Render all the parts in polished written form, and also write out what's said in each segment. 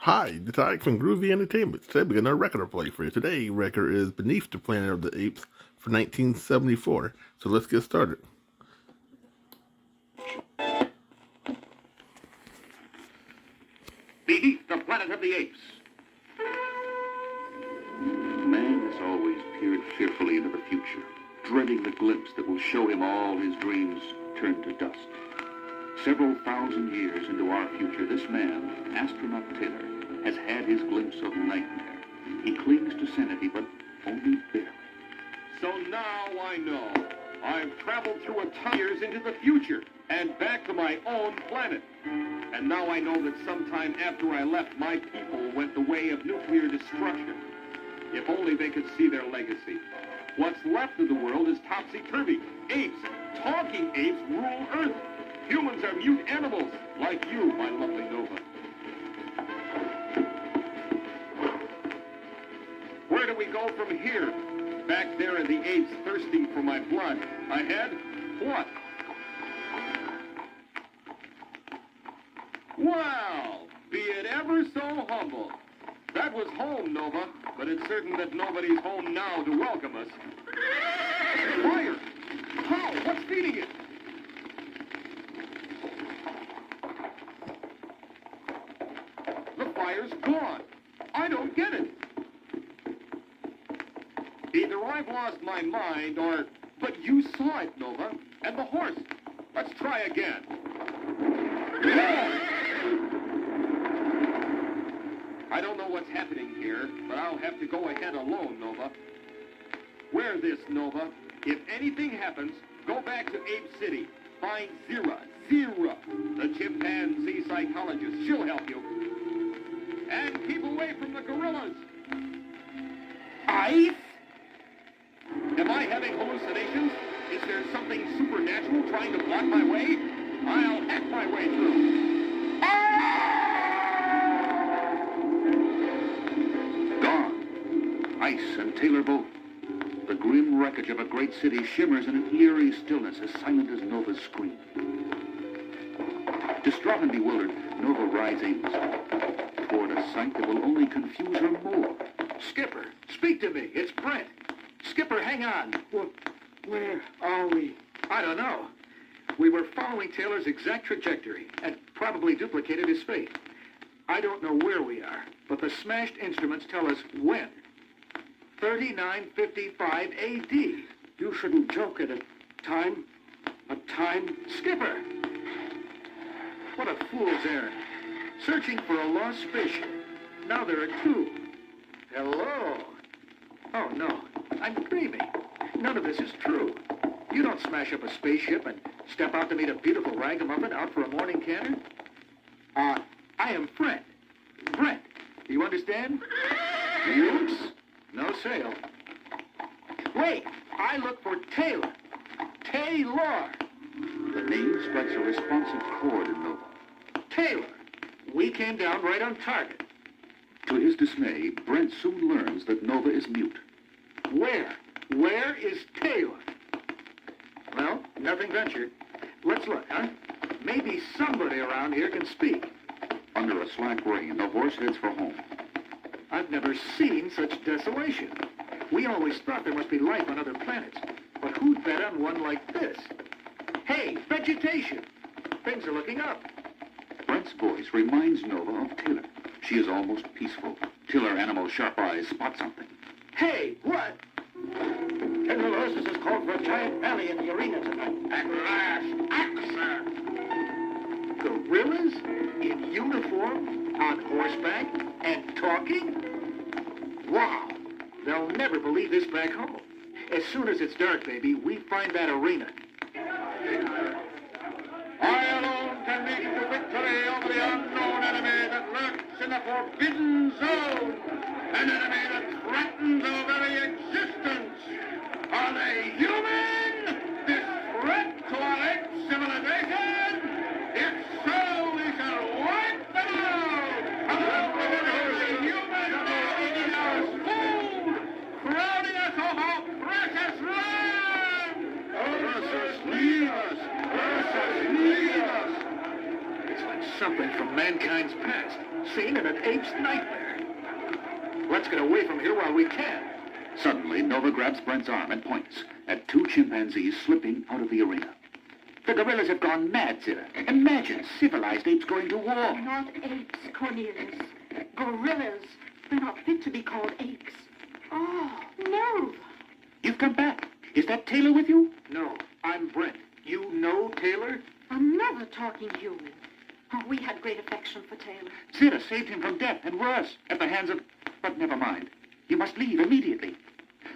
Hi, it's Ike from Groovy Entertainment. Today we got another record to play for you. Today record is Beneath the Planet of the Apes for 1974. So let's get started. Beneath the Planet of the Apes. Man has always peered fearfully into the future, dreading the glimpse that will show him all his dreams turn to dust. Several thousand years into our future, this man, Astronaut Taylor, has had his glimpse of nightmare. He clings to sanity, but only barely. So now I know. I've traveled through 1,000 years into the future and back to my own planet. And now I know that sometime after I left, my people went the way of nuclear destruction. If only they could see their legacy. What's left of the world is topsy-turvy. Apes, talking apes, rule Earth. Humans are mute animals, like you, my lovely Nova. Where do we go from here? Back there are the apes thirsting for my blood. Ahead? What? Well, be it ever so humble. That was home, Nova, but it's certain that nobody's home now to welcome us. Fire! How? What's feeding it? The fire's gone. I don't get it. Either I've lost my mind or... But you saw it, Nova. And the horse. Let's try again. I don't know what's happening here, but I'll have to go ahead alone, Nova. Wear this, Nova. If anything happens, go back to Ape City. Find Zira, the chimpanzee psychologist. She'll help you. And keep away from the gorillas. Ice? Am I having hallucinations? Is there something supernatural trying to block my way? I'll hack my way through. Gone. Ice and Taylor both. The grim wreckage of a great city shimmers in an eerie stillness as silent as Nova's scream. Distraught and bewildered, Nova rides aimlessly toward a sight that will only confuse her more. Skipper, speak to me. It's Brent. Skipper, hang on. Where are we? I don't know. We were following Taylor's exact trajectory and probably duplicated his fate. I don't know where we are, but the smashed instruments tell us when. 3955 A.D. You shouldn't joke at a time. Skipper! What a fool's errand. Searching for a lost spaceship. Now there are two. Hello. Oh, no. I'm dreaming. None of this is true. You don't smash up a spaceship and step out to meet a beautiful ragamuffin out for a morning canter. I am Brent. Brent. Do you understand? Oops. No sale. Wait. I look for Taylor. Taylor. The name strikes a responsive chord in Nova. Taylor. We came down right on target. To his dismay, Brent soon learns that Nova is mute. Where? Where is Taylor? Well, nothing ventured. Let's look, huh? Maybe somebody around here can speak. Under a slack rain, the horse heads for home. I've never seen such desolation. We always thought there must be life on other planets. But who'd bet on one like this? Hey, vegetation! Things are looking up. Brent's voice reminds Nova of Taylor. She is almost peaceful. Till her animal's sharp eyes spot something. Hey, what? General Ursus has called for a giant rally in the arena tonight. At last, sir. Gorillas? In uniform? On horseback? And talking? Wow. They'll never believe this back home. As soon as it's dark, baby, we find that arena. I alone can lead you to victory over the unknown enemy that lurks in the forbidden zone. An enemy that threatens our very existence. Are they human? This threat to our ape civilization? If so, we shall wipe them out. The human eating our food, crowding us off our precious land. Ursus, leave us! Ursus, leave us! It's like something something from mankind's past, seen in an ape's nightmare. Let's get away from here while we can. Suddenly, Nova grabs Brent's arm and points at two chimpanzees slipping out of the arena. The gorillas have gone mad, Sarah. Imagine civilized apes going to war. Not apes, Cornelius. Gorillas. They're not fit to be called apes. Oh, no. You've come back. Is that Taylor with you? No, I'm Brent. You know Taylor? Another talking human. Oh, we had great affection for Taylor. Sarah saved him from death and worse at the hands of... But never mind. You must leave immediately.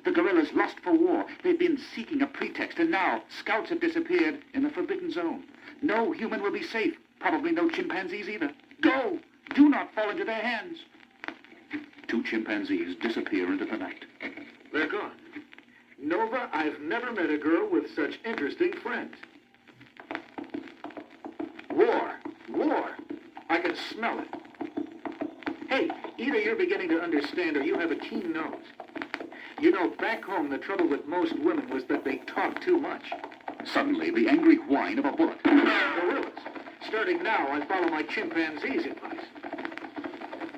The gorillas lost for war. They've been seeking a pretext, and now scouts have disappeared in the Forbidden Zone. No human will be safe. Probably no chimpanzees either. Go! Do not fall into their hands. Two chimpanzees disappear into the night. They're gone. Nova, I've never met a girl with such interesting friends. War. War. I can smell it. Hey, either you're beginning to understand or you have a keen nose. You know, back home, the trouble with most women was that they talk too much. Suddenly, the angry whine of a bullet. Gorillas. Starting now, I follow my chimpanzee's advice.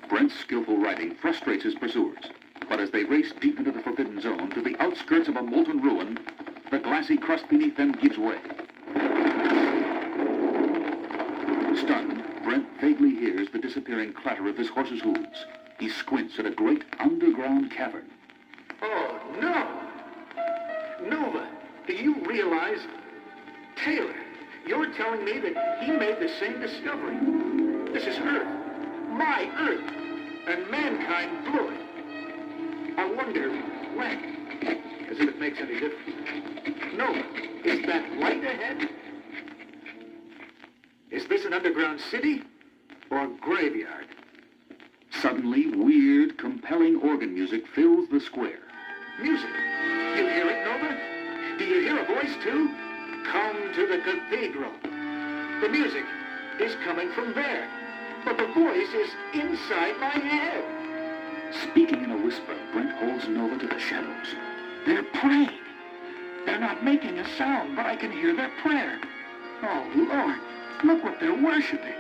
Brent's skillful riding frustrates his pursuers. But as they race deep into the Forbidden Zone, to the outskirts of a molten ruin, the glassy crust beneath them gives way. Stunned, Brent vaguely hears the disappearing clatter of his horse's hooves. He squints at a great underground cavern. Oh, no! Nova, do you realize... Taylor, you're telling me that he made the same discovery. This is Earth. My Earth. And mankind blew it. I wonder when. As if it makes any difference. Nova, is that light ahead? Is this an underground city or graveyard? Suddenly, weird, compelling organ music fills the square. Music. You hear it, Nova? Do you hear a voice, too? Come to the cathedral. The music is coming from there, but the voice is inside my head. Speaking in a whisper, Brent holds Nova to the shadows. They're praying. They're not making a sound, but I can hear their prayer. Oh, Lord, look what they're worshiping.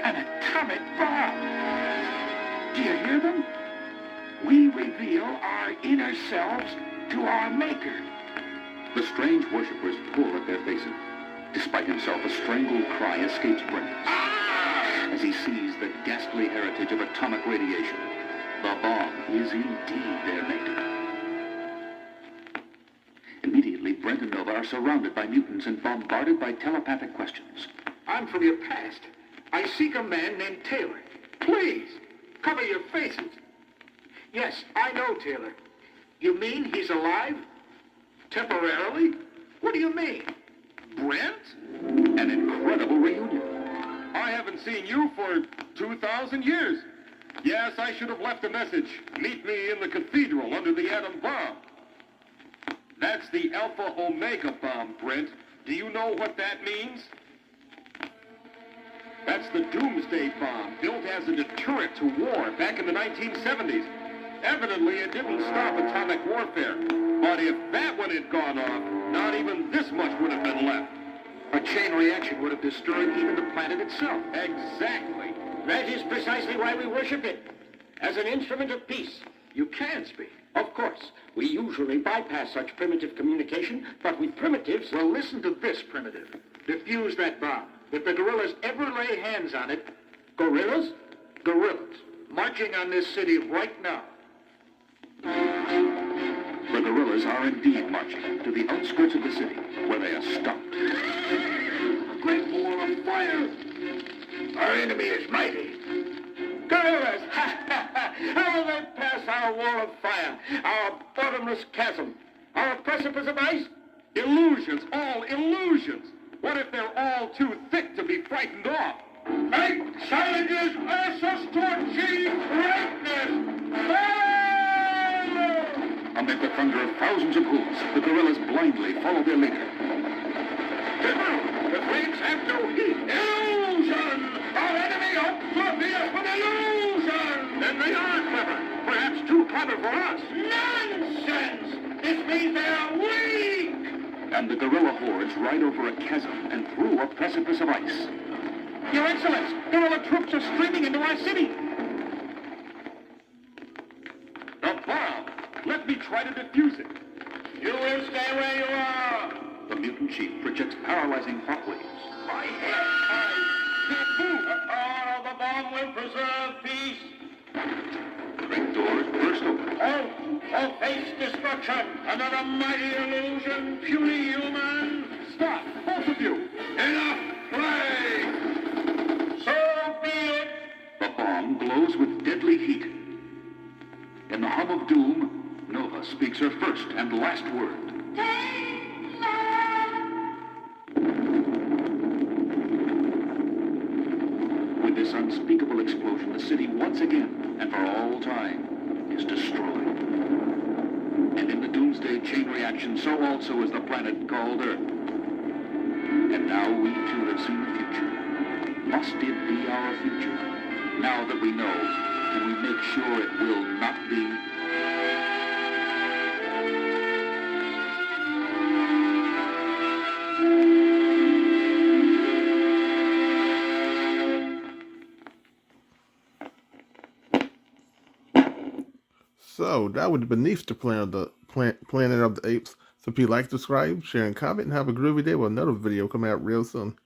An atomic bomb. Do you hear them? We reveal our inner selves to our Maker. The strange worshippers pull at their faces. Despite himself, a strangled cry escapes Brent as he sees the ghastly heritage of atomic radiation. The bomb is indeed their Maker. Immediately, Brent and Nova are surrounded by mutants and bombarded by telepathic questions. I'm from your past. I seek a man named Taylor. Please, cover your faces. Yes, I know Taylor. You mean he's alive? Temporarily? What do you mean? Brent? An incredible reunion. I haven't seen you for 2,000 years. Yes, I should have left a message. Meet me in the cathedral under the atom bomb. That's the Alpha Omega bomb, Brent. Do you know what that means? That's the Doomsday bomb, built as a deterrent to war back in the 1970s. Evidently, it didn't stop atomic warfare. But if that one had gone off, not even this much would have been left. A chain reaction would have destroyed even the planet itself. Exactly. That is precisely why we worship it, as an instrument of peace. You can speak. Of course, we usually bypass such primitive communication, but with primitives... Well, listen to this, primitive. Defuse that bomb. If the gorillas ever lay hands on it... Gorillas? Gorillas. Marching on this city right now. The gorillas are indeed marching to the outskirts of the city, where they are stopped. A great wall of fire. Our enemy is mighty. Gorillas! How will they pass our wall of fire, our bottomless chasm, our precipice of ice? Illusions, all illusions. What if they're all too thick to be frightened off? Make challenges urge us to achieve greatness! Amid the thunder of thousands of hooves, the gorillas blindly follow their leader. The flames have no heat. Illusion! Our enemy hopes to beat us with illusion! Then they are clever. Perhaps too clever for us. Nonsense! This means they're weak! And the gorilla hordes ride over a chasm and through a precipice of ice. Your Excellence, Guerrilla troops are streaming into our city. The bomb! Let me try to defuse it. You will stay where you are. The mutant chief projects paralyzing hot waves. My head! The power of the bomb will preserve peace. Great doors burst open. All face destruction. Another mighty illusion, puny human. Stop, both of you! Enough play! So be it. The bomb glows with deadly heat. In the hum of doom, Nova speaks her first and last word. With this unspeakable explosion, the city once again, and for all time, is destroyed. And in the doomsday chain reaction, so also is the planet called Earth. And now we too have seen the future. Must it be our future? Now that we know, can we make sure it will not be? So that would be Beneath the Planet of the Apes. So if you like, subscribe, share, and comment, and have a groovy day with another video coming out real soon.